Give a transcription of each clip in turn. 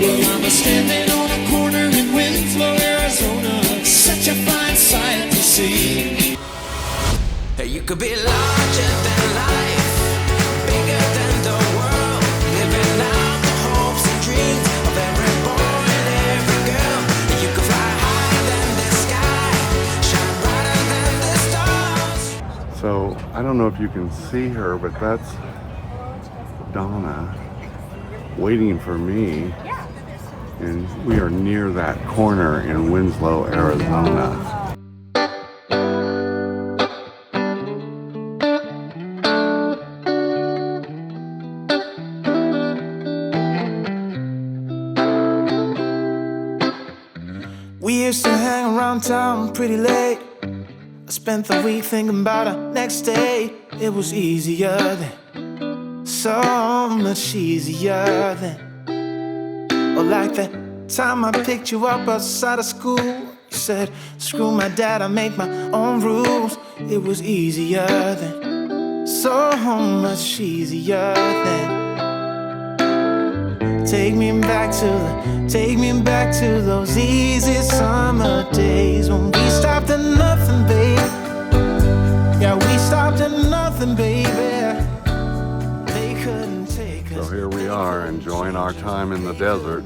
Well, I'm standing on a corner in Winslow, Arizona. Such a fine sight to see. Hey, you could be larger than life, bigger than the world, living out the hopes and dreams of every boy and every girl. You could fly higher than the sky, shine brighter than the stars. So I don't know if you can see her, but that's Donna waiting for me. And we are near that corner in Winslow, Arizona. We used to hang around town pretty late. I spent the week thinking about our next date. It was easier then, so much easier then. Or like that time I picked you up outside of school. You said, screw my dad, I make my own rules. It was easier then, so much easier then. Take me back to those easy summer days when we stopped at nothing, babe. Yeah, we stopped at nothing, baby. They couldn't take us. So here we are enjoying our time in the desert.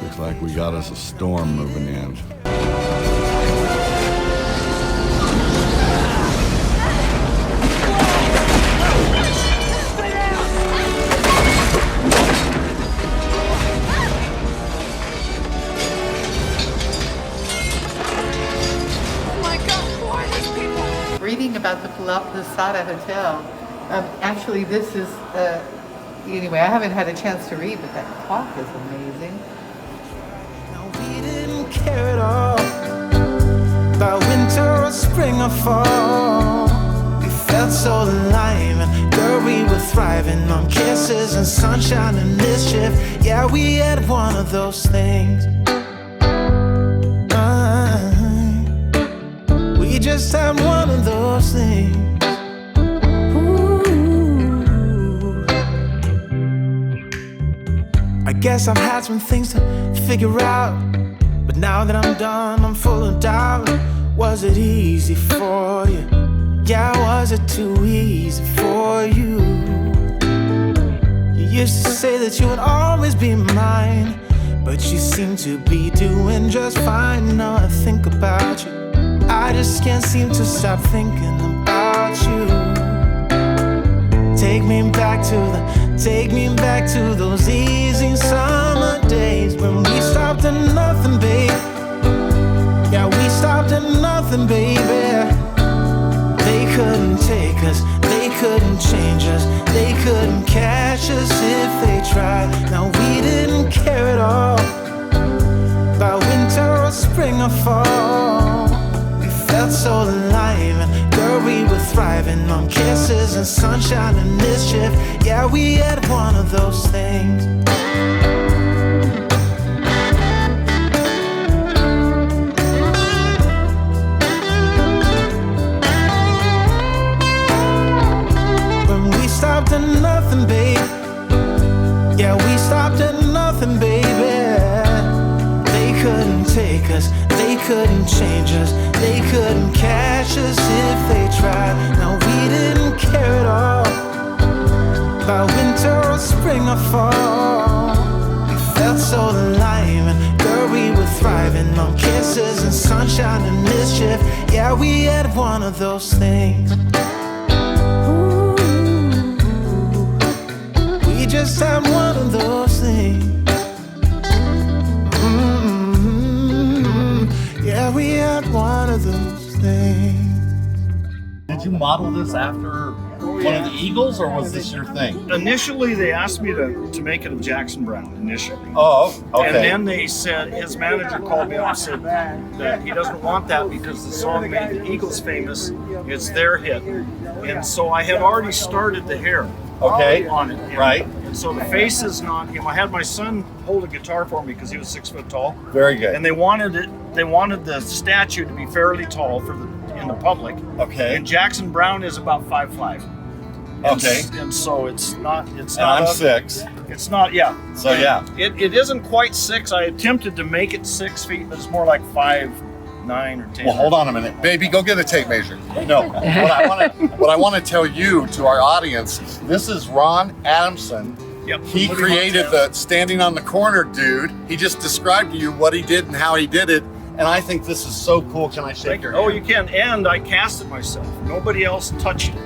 Looks like we got us a storm moving in. Reading about the Posada Hotel. Actually, this is, anyway, I haven't had a chance to read, but that clock is amazing. No, we didn't care at all about winter or spring or fall. We felt so alive, and girl, we were thriving on kisses and sunshine and mischief. Yeah, we had one of those things. We just had one of those things. Ooh. I guess I've had some things to figure out, but now that I'm done, I'm full of doubt. Was it easy for you? Yeah, was it too easy for you? You used to say that you would always be mine, but you seem to be doing just fine. Now I think about you, I just can't seem to stop thinking about you. Take me back to those easy summer days when we stopped at nothing, babe. Yeah, we stopped at nothing, baby. They couldn't take us, they couldn't change us, they couldn't catch us if they tried. Now we didn't care at all about winter or spring or fall. Felt so alive, and girl, we were thriving on kisses and sunshine and mischief. Yeah, we had one of those things. When we stopped at nothing, babe. Yeah, we stopped at nothing, baby. They couldn't take us, they couldn't change us, they couldn't catch us if they tried. Now we didn't care at all about winter or spring or fall. We felt so alive, and girl, we were thriving on kisses and sunshine and mischief. Yeah, we had one of those things. Ooh, we just had one of those things. Yeah, we had one of those things. Did you model this after one of the Eagles, or was this your thing? Initially, they asked me to make it a Jackson Brown, initially. Oh, okay. And then they said, his manager called me up and said that he doesn't want that because the song made the Eagles famous. It's their hit. And so I had already started the hair on it. Right. And so the face is not him. I had my son hold a guitar for me because he was 6 foot tall. Very good. And they wanted the statue to be fairly tall in the public. Okay. And Jackson Brown is about 5'5". Okay. And so it's not. It's And not. I'm 6. It's not. Yeah. So yeah. It isn't quite 6. I attempted to make it 6 feet, but it's more like 5, 9, or 10. Well, hold on a minute, baby. Go get a tape measure. No, what I want to tell you to our audience. This is Ron Adamson. Yep. He created the standing on the corner dude. He just described to you what he did and how he did it. And I think this is so cool. Can I shake your hand? Oh, you can. And I cast it myself. Nobody else touched it.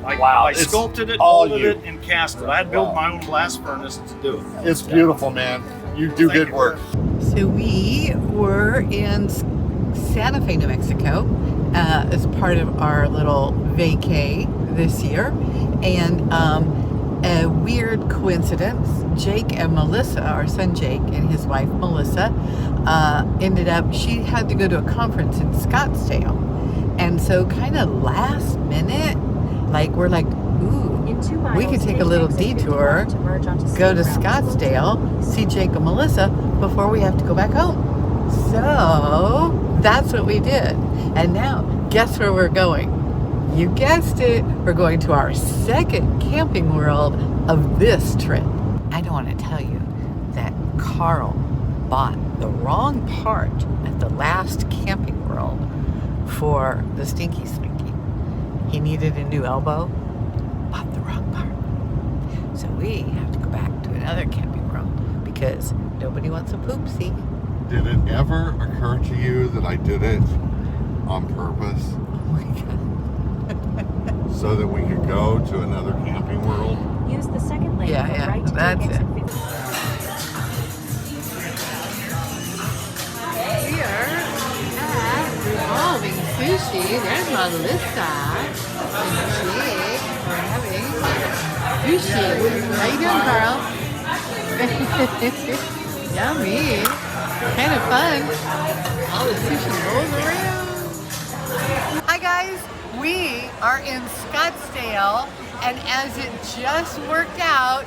Wow, I it's sculpted it, all molded you. it, and cast it. I had built my own blast furnace to do it. It's beautiful, man. You do good work. So we were in Santa Fe, New Mexico, as part of our little vacay this year. And a weird coincidence, Jake and Melissa, our son Jake and his wife Melissa, ended up, she had to go to a conference in Scottsdale. And so kind of last minute, like we're like, ooh, we could take a little detour, go to Scottsdale, see Jake and Melissa before we have to go back home. So that's what we did. And now, guess where we're going? You guessed it, we're going to our second Camping World of this trip. I don't want to tell you that Carl bought the wrong part at the last Camping World for the Stinky Slinky. He needed a new elbow, bought the wrong part. So we have to go back to another Camping World because nobody wants a poopsie. Did it ever occur to you that I did it on purpose Oh my God. so that we could go to another Camping World? Use the second lane Yeah, for yeah, right to that's take exit it. 50. We are at Revolving Sushi. There's Melissa and Jake. We're having sushi. How you doing, Carl? Yummy. Kind of fun. All the sushi rolls around. Hi guys, we are in Scottsdale, and as it just worked out,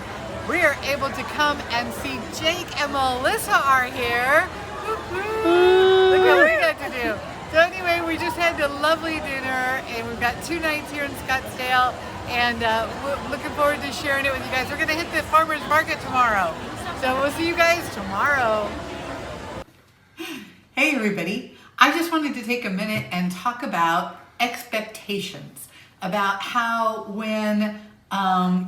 we are able to come and see Jake and Melissa are here. Woo-hoo. Look what we got to do. So anyway, we just had a lovely dinner, and we've got 2 nights here in Scottsdale, and we're looking forward to sharing it with you guys. We're gonna hit the farmer's market tomorrow. So we'll see you guys tomorrow. Hey everybody, I just wanted to take a minute and talk about expectations, about how when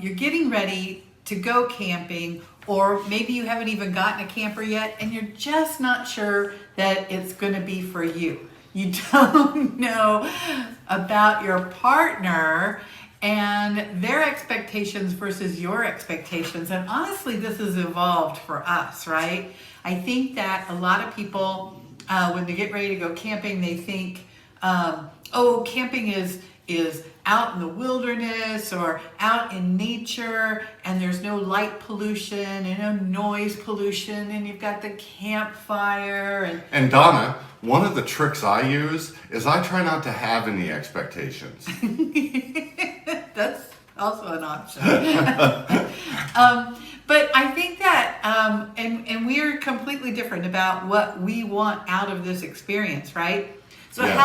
you're getting ready to go camping, or maybe you haven't even gotten a camper yet and you're just not sure that it's going to be for you. You don't know about your partner and their expectations versus your expectations. And honestly, this has evolved for us, right? I think that a lot of people, when they get ready to go camping, they think, oh, camping is out in the wilderness or out in nature, and there's no light pollution and no noise pollution, and you've got the campfire. And Donna, one of the tricks I use is I try not to have any expectations. That's also an option. But I think that, and we're completely different about what we want out of this experience, right? So Yes.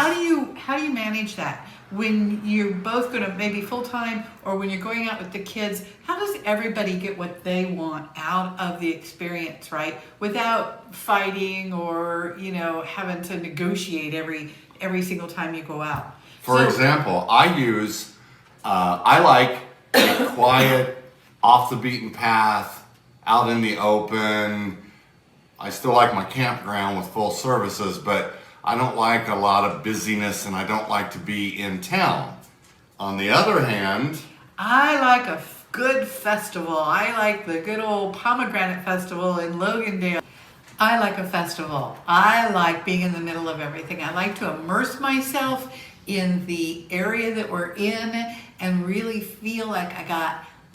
how do you manage that when you're both going to maybe full time, or when you're going out with the kids? How does everybody get what they want out of the experience, right? Without fighting or having to negotiate every single time you go out. For example, I like a quiet, off the beaten path, out in the open. I still like my campground with full services, but I don't like a lot of busyness, and I don't like to be in town. On the other hand, I like a good festival. I like the good old Pomegranate Festival in Logandale. I like a festival. I like being in the middle of everything. I like to immerse myself in the area that we're in and really feel like I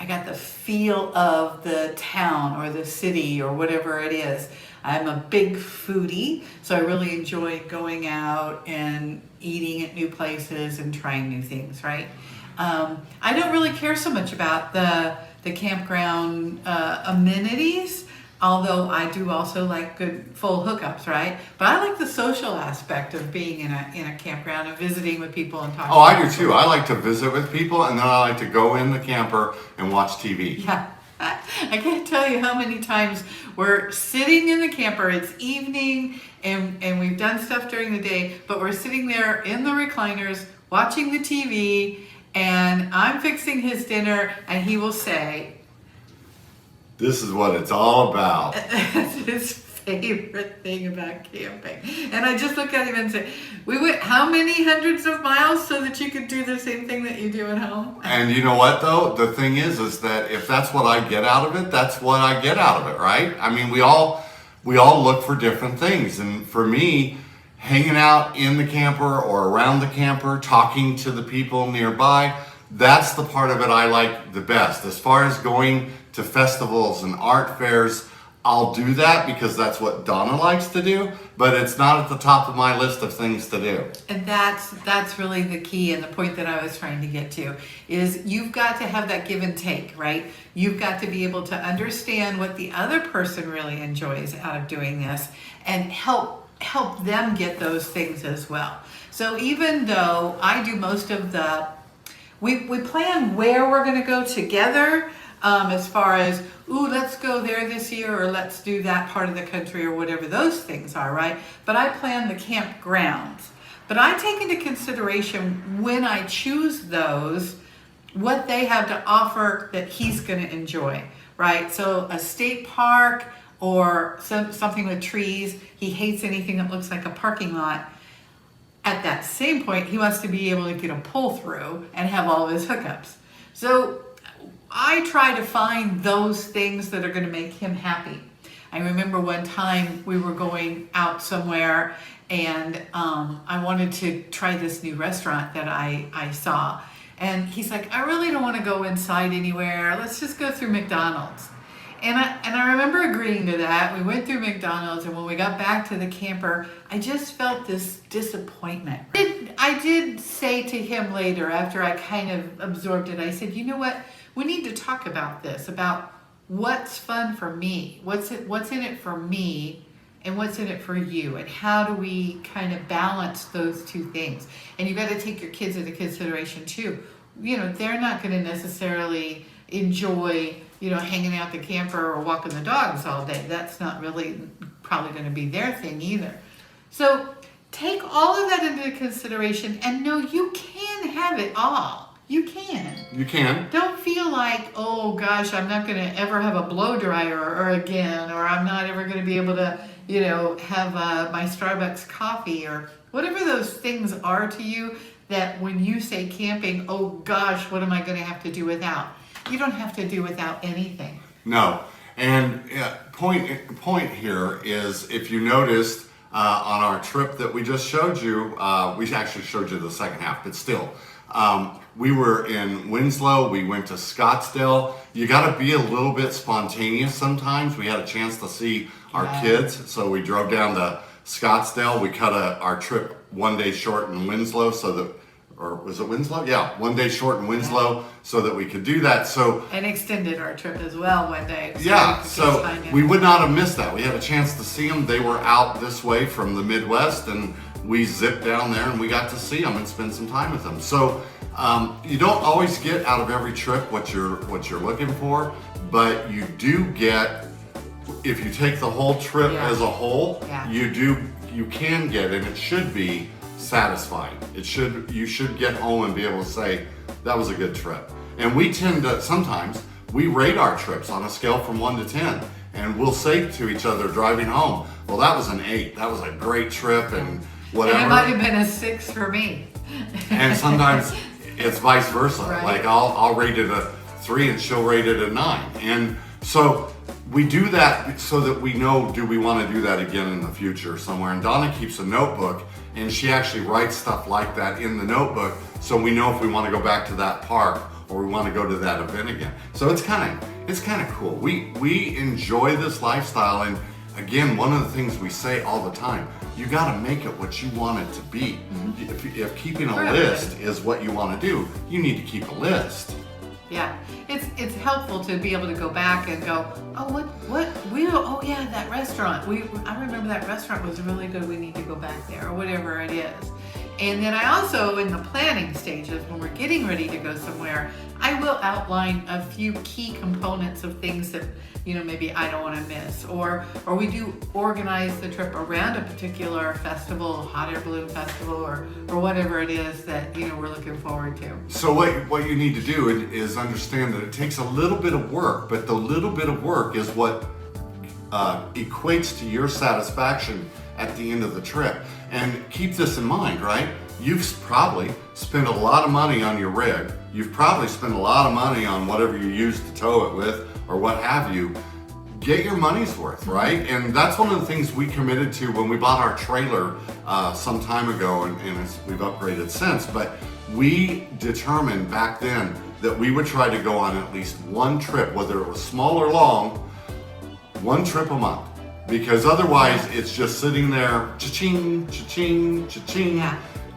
got the feel of the town or the city or whatever it is. I'm a big foodie, so I really enjoy going out and eating at new places and trying new things, right? I don't really care so much about the campground amenities, Although I do also like good full hookups, right? But I like the social aspect of being in a campground and visiting with people and talking. Oh, I do too. I like to visit with people, and then I like to go in the camper and watch TV. Yeah. I can't tell you how many times we're sitting in the camper, it's evening, and we've done stuff during the day, but we're sitting there in the recliners watching the TV, and I'm fixing his dinner, and he will say, "This is what it's all about." That's his favorite thing about camping. And I just look at him and say, "We went how many hundreds of miles so that you could do the same thing that you do at home?" And you know what though? The thing is that if that's what I get out of it, that's what I get out of it, right? I mean, we all look for different things. And for me, hanging out in the camper or around the camper, talking to the people nearby, that's the part of it I like the best. As far as going to festivals and art fairs, I'll do that because that's what Donna likes to do, but it's not at the top of my list of things to do. And that's really the key, and the point that I was trying to get to is you've got to have that give and take, right? You've got to be able to understand what the other person really enjoys out of doing this and help them get those things as well. So even though I do most of we plan where we're going to go together, as far as, let's go there this year, or let's do that part of the country, or whatever those things are, right? But I plan the campgrounds. But I take into consideration when I choose those, what they have to offer that he's going to enjoy, right? So a state park or something with trees, he hates anything that looks like a parking lot. At that same point, he wants to be able to get a pull through and have all of his hookups. So I try to find those things that are going to make him happy. I remember one time we were going out somewhere, and I wanted to try this new restaurant that I saw. And he's like, "I really don't want to go inside anywhere. Let's just go through McDonald's." And I remember agreeing to that. We went through McDonald's, and when we got back to the camper, I just felt this disappointment. I did say to him later, after I kind of absorbed it, I said, "You know what? We need to talk about this, about what's fun for me, what's in it for me, and what's in it for you, and how do we kind of balance those two things?" And you got to take your kids into consideration too. You know, they're not going to necessarily enjoy, hanging out the camper or walking the dogs all day. That's not really probably going to be their thing either. So take all of that into consideration and know you can have it all. You can. You can. Don't feel like, oh gosh, I'm not going to ever have a blow dryer again, or I'm not ever going to be able to, have my Starbucks coffee, or whatever those things are to you that when you say camping, oh gosh, what am I going to have to do without? You don't have to do without anything. No. And point here is, if you noticed on our trip that we just showed you, we actually showed you the second half, but still, we were in Winslow, we went to Scottsdale. You got to be a little bit spontaneous sometimes. We had a chance to see our kids, so we drove down to Scottsdale. We cut our trip one day short in Winslow, or was it Winslow? Yeah, one day short in Winslow, so that we could do that. And extended our trip as well one day. So we would not have missed that. We had a chance to see them. They were out this way from the Midwest, and we zipped down there and we got to see them and spend some time with them. So you don't always get out of every trip what you're looking for, but you do get, if you take the whole trip as a whole, you can get, and it should be satisfying. You should get home and be able to say, that was a good trip. And we tend to, sometimes, we rate our trips on a scale from 1 to 10. And we'll say to each other driving home, well, that was an 8. That was a great trip, and whatever. And it might have been a 6 for me. And sometimes it's vice versa. Right. Like I'll rate it a 3 and she'll rate it a 9. And so we do that so that we know, do we want to do that again in the future somewhere? And Donna keeps a notebook, and she actually writes stuff like that in the notebook, so we know if we want to go back to that park or we want to go to that event again. So it's kind of cool. We enjoy this lifestyle, and again, one of the things we say all the time, you got to make it what you want it to be. If keeping a list is what you want to do, you need to keep a list. Yeah. It's helpful to be able to go back and go, oh yeah, that restaurant. I remember that restaurant was really good. We need to go back there, or whatever it is. And then I also, in the planning stages, when we're getting ready to go somewhere, I will outline a few key components of things that, maybe I don't want to miss. Or we do organize the trip around a particular festival, hot air balloon festival, or whatever it is that, we're looking forward to. So what you need to do is understand that it takes a little bit of work, but the little bit of work is what equates to your satisfaction at the end of the trip. And keep this in mind, right? You've probably spent a lot of money on your rig. You've probably spent a lot of money on whatever you use to tow it with, or what have you. Get your money's worth, right? And that's one of the things we committed to when we bought our trailer some time ago, and we've upgraded since. But we determined back then that we would try to go on at least one trip, whether it was small or long, one trip a month. Because otherwise it's just sitting there, cha-ching, cha-ching, cha-ching,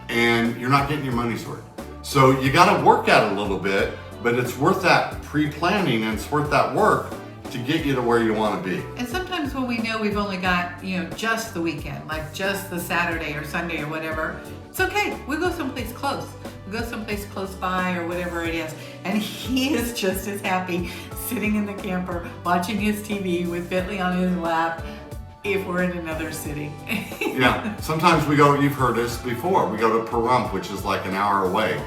and you're not getting your money's worth. So you gotta work at it a little bit, but it's worth that pre-planning, and it's worth that work to get you to where you wanna be. And sometimes when we know we've only got, just the weekend, like just the Saturday or Sunday or whatever, it's okay. We go someplace close. We go someplace close by or whatever it is. And he is just as happy sitting in the camper, watching his TV with Bentley on his lap, if we're in another city. Yeah, sometimes we go, you've heard us before, we go to Pahrump, which is like an hour away.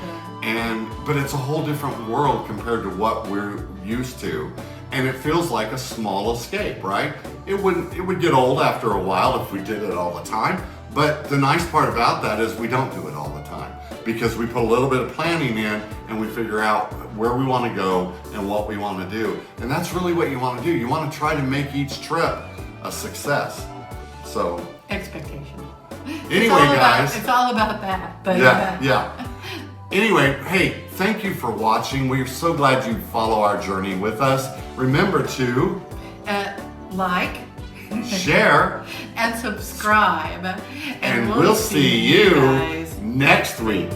But it's a whole different world compared to what we're used to. And it feels like a small escape, right? It would get old after a while if we did it all the time. But the nice part about that is we don't do it all the time, because we put a little bit of planning in and we figure out where we want to go and what we want to do. And that's really what you want to do. You want to try to make each trip a success. So Expectation. Anyway, guys, it's all about that. But yeah. Anyway, hey, thank you for watching. We're so glad you follow our journey with us. Remember to like, share, and subscribe. and we'll see you guys next week.